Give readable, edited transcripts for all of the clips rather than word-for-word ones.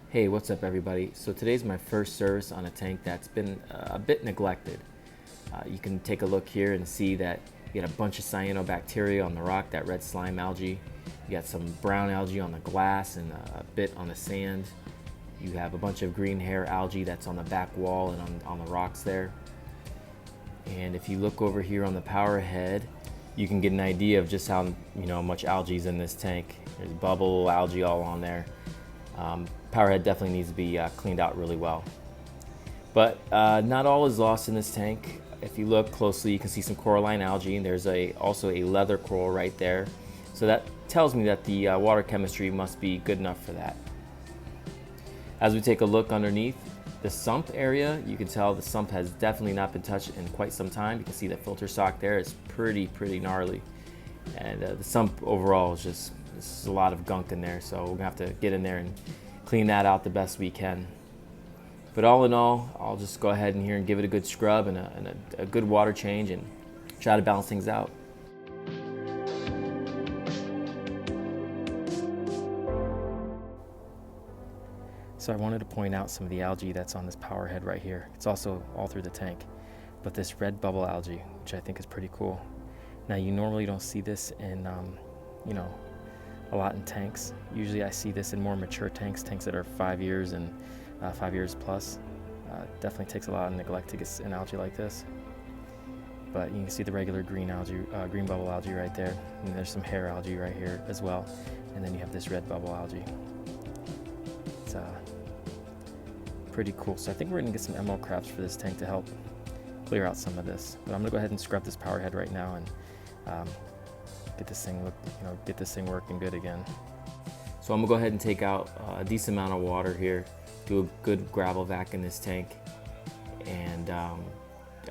Hey, what's up everybody? So today's my first service on a tank that's been a bit neglected. You can take a look here and see that you got a bunch of cyanobacteria on the rock, that red slime algae. You got some brown algae on the glass and a bit on the sand. You have a bunch of green hair algae that's on the back wall and on the rocks there. And if you look over here on the power head, you can get an idea of just how much algae is in this tank. There's bubble algae all on there. Power head definitely needs to be cleaned out really well. But not all is lost in this tank. If you look closely, you can see some coralline algae, and there's also a leather coral right there. So that tells me that the water chemistry must be good enough for that. As we take a look underneath the sump area, you can tell the sump has definitely not been touched in quite some time. You can see the filter sock there is pretty gnarly. And the sump overall is there's a lot of gunk in there, so we're gonna have to get in there and clean that out the best we can. But all in all, I'll just go ahead in here and give it a good scrub and a good water change and try to balance things out. So I wanted to point out some of the algae that's on this power head right here. It's also all through the tank. But this red bubble algae, which I think is pretty cool. Now you normally don't see this in, a lot in tanks. Usually I see this in more mature tanks that are 5 years and 5 years plus. Definitely takes a lot of neglect to get an algae like this. But you can see the regular green algae, green bubble algae right there. And there's some hair algae right here as well. And then you have this red bubble algae. It's pretty cool. So I think we're gonna get some emerald crabs for this tank to help clear out some of this. But I'm gonna go ahead and scrub this power head right now and get this thing working good again. So I'm gonna go ahead and take out a decent amount of water here, do a good gravel vac in this tank, and I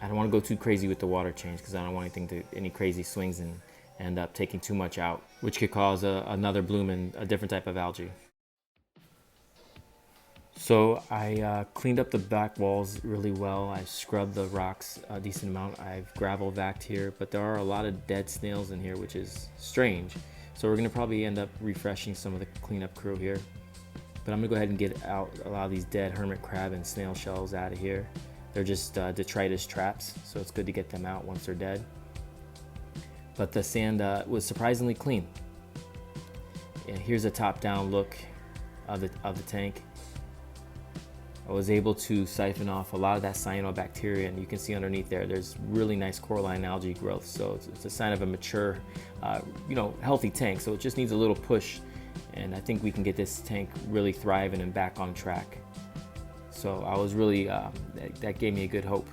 don't want to go too crazy with the water change because I don't want any crazy swings and end up taking too much out, which could cause another bloom in a different type of algae. So I cleaned up the back walls really well. I scrubbed the rocks a decent amount. I've gravel vacked here, but there are a lot of dead snails in here, which is strange. So we're gonna probably end up refreshing some of the cleanup crew here. But I'm gonna go ahead and get out a lot of these dead hermit crab and snail shells out of here. They're just detritus traps, so it's good to get them out once they're dead. But the sand was surprisingly clean. And here's a top-down look of the tank. I was able to siphon off a lot of that cyanobacteria, and you can see underneath there's really nice coralline algae growth. So it's a sign of a mature, healthy tank. So it just needs a little push, and I think we can get this tank really thriving and back on track. So I was really, that gave me a good hope.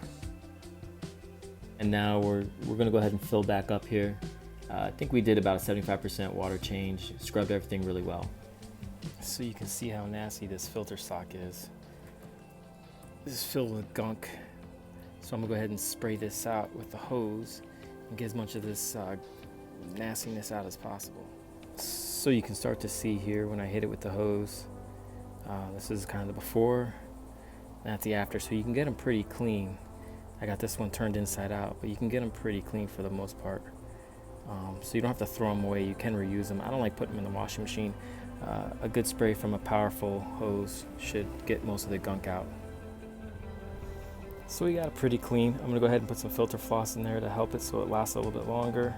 And now we're gonna go ahead and fill back up here. I think we did about a 75% water change, scrubbed everything really well. So you can see how nasty this filter sock is. This is filled with gunk, so I'm gonna go ahead and spray this out with the hose and get as much of this nastiness out as possible. So you can start to see here when I hit it with the hose, this is kind of the before, that's the after, so you can get them pretty clean. I got this one turned inside out, but you can get them pretty clean for the most part. So you don't have to throw them away, you can reuse them. I don't like putting them in the washing machine. A good spray from a powerful hose should get most of the gunk out. So we got it pretty clean. I'm gonna go ahead and put some filter floss in there to help it so it lasts a little bit longer.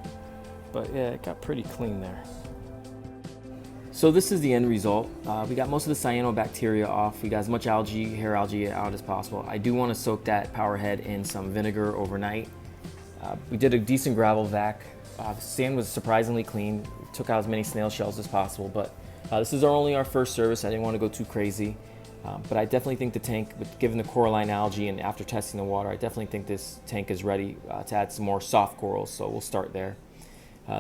But yeah, it got pretty clean there. So this is the end result. We got most of the cyanobacteria off. We got as much algae, hair algae out as possible. I do want to soak that power head in some vinegar overnight. We did a decent gravel vac. The sand was surprisingly clean. We took out as many snail shells as possible, but this is only our first service. I didn't want to go too crazy. But I definitely think the tank, given the coralline algae and after testing the water, I definitely think this tank is ready to add some more soft corals, so we'll start there.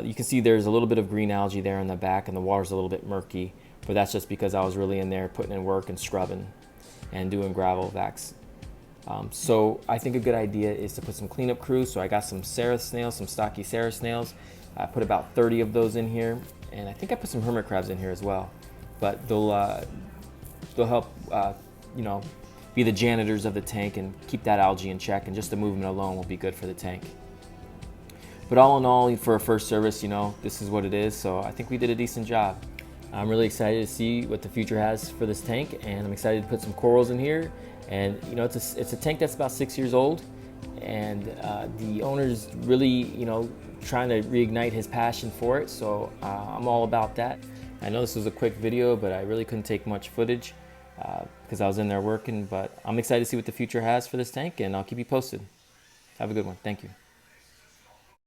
You can see there's a little bit of green algae there in the back and the water's a little bit murky, but that's just because I was really in there putting in work and scrubbing and doing gravel vacs. So I think a good idea is to put some cleanup crew. So I got some Sarah snails, some stocky Sarah snails. I put about 30 of those in here, and I think I put some hermit crabs in here as well, but they'll help, be the janitors of the tank and keep that algae in check, and just the movement alone will be good for the tank. But all in all, for a first service, this is what it is, so I think we did a decent job. I'm really excited to see what the future has for this tank, and I'm excited to put some corals in here. And you know, it's a tank that's about 6 years old, and the owner's really, you know, trying to reignite his passion for it. So I'm all about that. I know this was a quick video, but I really couldn't take much footage because I was in there working. But I'm excited to see what the future has for this tank, and I'll keep you posted. Have a good one. Thank you.